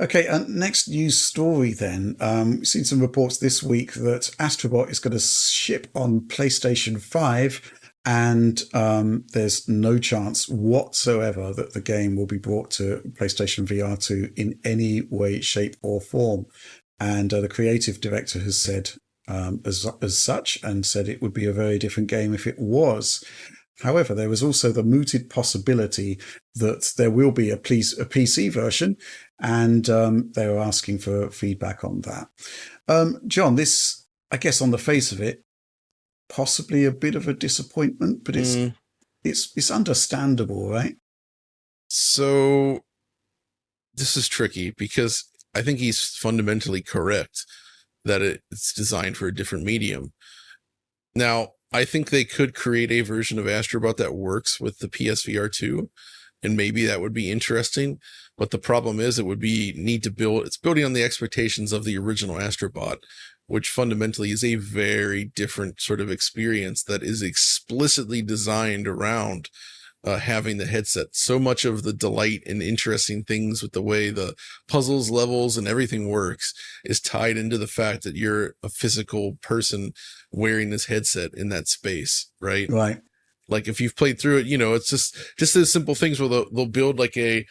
Okay, next news story then. We've seen some reports this week that Astrobot is going to ship on PlayStation 5, and there's no chance whatsoever that the game will be brought to PlayStation VR 2 in any way, shape, or form. And the creative director has said as such, and said it would be a very different game if it was. However, there was also the mooted possibility that there will be a PC version, and they were asking for feedback on that. John, this, I guess, on the face of it, possibly a bit of a disappointment, but Mm, it's understandable, right? so this is tricky because I think he's fundamentally correct that it's designed for a different medium. Now, I think they could create a version of Astrobot that works with the PSVR 2, and maybe that would be interesting. But the problem is it would be need to build, it's building on the expectations of the original Astrobot, which fundamentally is a very different sort of experience that is explicitly designed around having the headset. So much of the delight and interesting things with the way the puzzles, levels, and everything works is tied into the fact that you're a physical person wearing this headset in that space, right? Right. Like if you've played through it, it's just those simple things where they'll build like a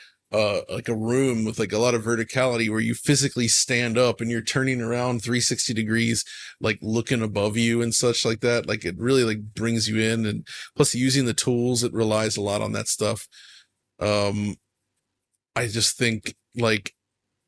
room with like a lot of verticality where you physically stand up and you're turning around 360 degrees, like looking above you and such like that. Like it really like brings you in, and plus using the tools, it relies a lot on that stuff. Um, I just think like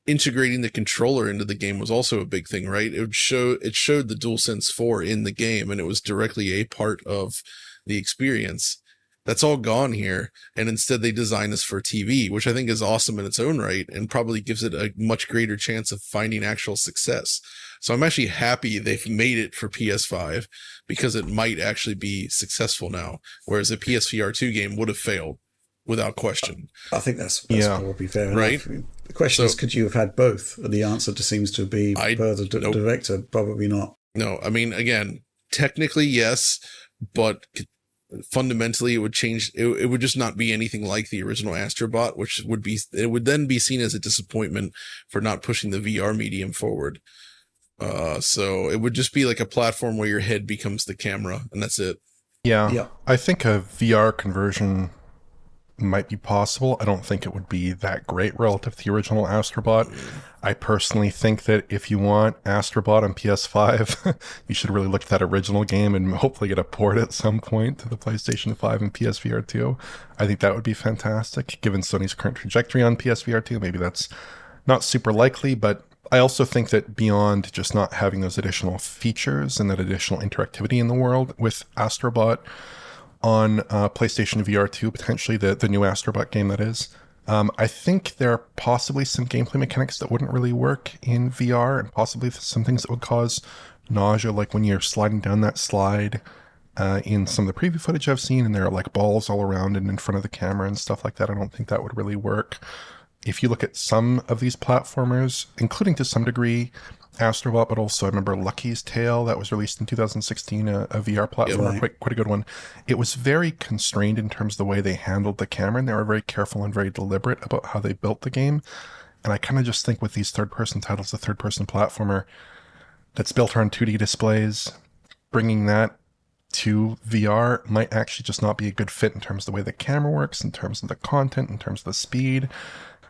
integrating the controller into the game was also a big thing, right? It showed the DualSense 4 in the game, and it was directly a part of the experience. That's all gone here, and instead they designed this for TV, which I think is awesome in its own right, and probably gives it a much greater chance of finding actual success. So I'm actually happy they've made it for PS5 because it might actually be successful now, whereas a PSVR 2 game would have failed without question, I think that's Yeah. probably fair right? enough. The question is, So could you have had both? And the answer just seems to be, I per the nope. director, probably not. No, I mean, again, technically, yes, but fundamentally, it would change. It would just not be anything like the original Astrobot, it would then be seen as a disappointment for not pushing the VR medium forward. So it would just be like a platform where your head becomes the camera, and that's it. Yeah. Yeah. I think a VR conversion might be possible. I don't think it would be that great relative to the original Astrobot. I personally think that if you want Astrobot on PS5, you should really look at that original game and hopefully get a port at some point to the PlayStation 5 and PSVR 2. I think that would be fantastic. Given Sony's current trajectory on PSVR 2, maybe that's not super likely, but I also think that beyond just not having those additional features and that additional interactivity in the world with Astrobot, on PlayStation VR 2, potentially the new Astrobot game that is. I think there are possibly some gameplay mechanics that wouldn't really work in VR, and possibly some things that would cause nausea, like when you're sliding down that slide in some of the preview footage I've seen, and there are like balls all around and in front of the camera and stuff like that. I don't think that would really work. If you look at some of these platformers, including to some degree Astrobot, but also I remember Lucky's Tale that was released in 2016, a VR Yep. platformer, Right. quite a good one. It was very constrained in terms of the way they handled the camera, and they were very careful and very deliberate about how they built the game. And I kind of just think with these third-person titles, the third-person platformer that's built around 2D displays, bringing that to VR might actually just not be a good fit in terms of the way the camera works, in terms of the content, in terms of the speed.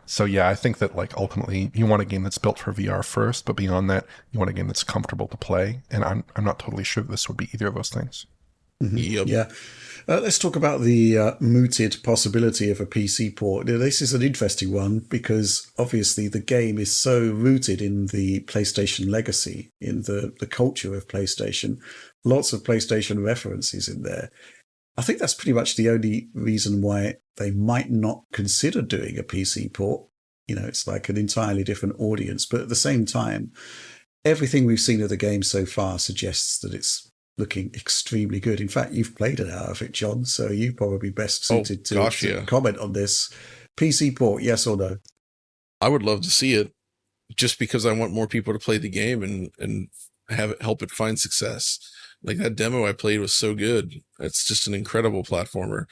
So yeah, I think that like ultimately you want a game that's built for VR first, but beyond that, you want a game that's comfortable to play. And I'm not totally sure this would be either of those things. Yep. Yeah. Let's talk about the mooted possibility of a PC port. Now, this is an interesting one because obviously the game is so rooted in the PlayStation legacy, in the culture of PlayStation. Lots of PlayStation references in there. I think that's pretty much the only reason why they might not consider doing a PC port. It's like an entirely different audience. But at the same time, everything we've seen of the game so far suggests that it's looking extremely good. In fact, you've played it out of it, John, so you're probably best Oh suited gosh, to yeah. comment on this. PC port, yes or no? I would love to see it, just because I want more people to play the game and have it help it find success. Like that demo I played was so good. It's just an incredible platformer,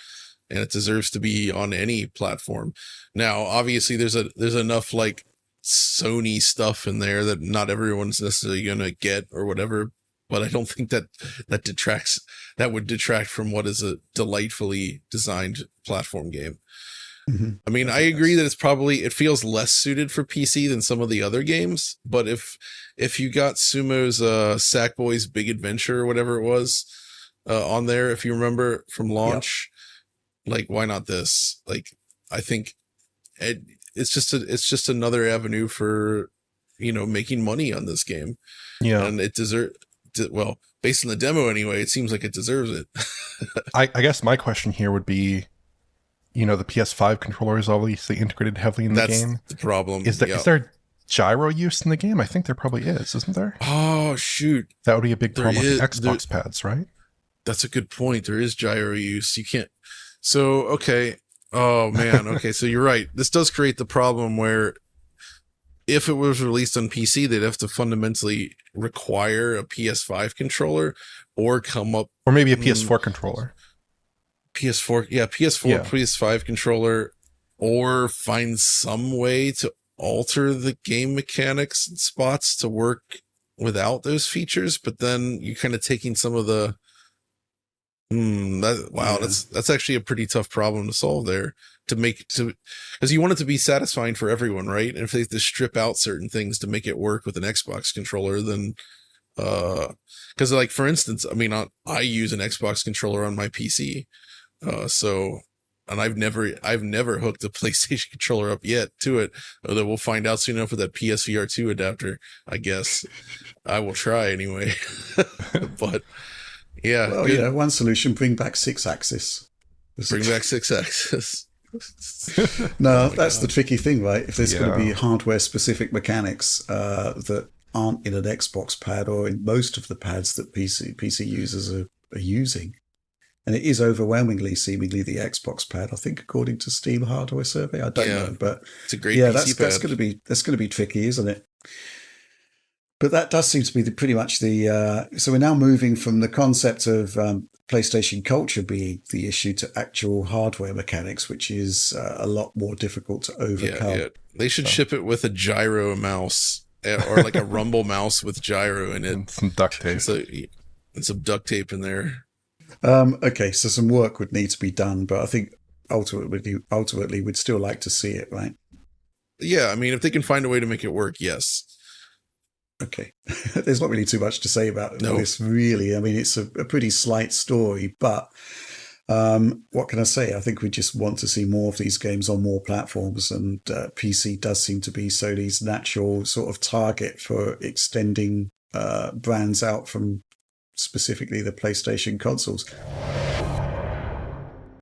and it deserves to be on any platform. Now, obviously, there's enough like Sony stuff in there that not everyone's necessarily going to get or whatever. But I don't think that would detract from what is a delightfully designed platform game. Mm-hmm. I mean, I agree that it feels less suited for PC than some of the other games. But if you got Sumo's Sackboy's Big Adventure or whatever it was on there, if you remember from launch, like why not this? Like, I think it's just another avenue for, making money on this game. Yeah. And well, based on the demo anyway, it seems like it deserves it. I guess my question here would be, the PS5 controller is obviously integrated heavily in the game. That's the problem. Is there gyro use in the game? I think there probably is, isn't there? Oh, shoot. That would be a big problem with the Xbox pads, right? That's a good point. There is gyro use. You can't. So, okay. Oh, man. Okay, so you're right. This does create the problem where if it was released on PC, they'd have to fundamentally require a PS5 controller or come up... Or maybe a PS4 controller. PS4, PS5 controller, or find some way to alter the game mechanics and spots to work without those features. But then you're kind of taking some of the... That's actually a pretty tough problem to solve there. Because you want it to be satisfying for everyone, right? And if they have to strip out certain things to make it work with an Xbox controller, then because like for instance, I mean, I use an Xbox controller on my PC, and I've never hooked a PlayStation controller up yet to it. Although we'll find out soon enough with that PSVR 2 adapter. I guess I will try anyway. But yeah, well, one solution: bring back 6-axis. Bring back 6-axis. No, that's the tricky thing, right? If there's going to be hardware-specific mechanics that aren't in an Xbox pad or in most of the pads that PC users are using, and it is overwhelmingly, seemingly, the Xbox pad. I think, according to Steam Hardware Survey, I don't know, but it's a great PC pad. That's going to be tricky, isn't it? But that does seem to be pretty much the. So we're now moving from the concept of PlayStation culture being the issue to actual hardware mechanics, which is a lot more difficult to overcome. Yeah. They should ship it with a gyro mouse or like a rumble mouse with gyro in it. And some duct tape. And some duct tape in there. Okay, so some work would need to be done, but I think ultimately we'd still like to see it, right? Yeah, I mean, if they can find a way to make it work, yes. Okay. There's not really too much to say about this, really. I mean, it's a pretty slight story, but what can I say? I think we just want to see more of these games on more platforms, and PC does seem to be Sony's natural sort of target for extending brands out from specifically the PlayStation consoles.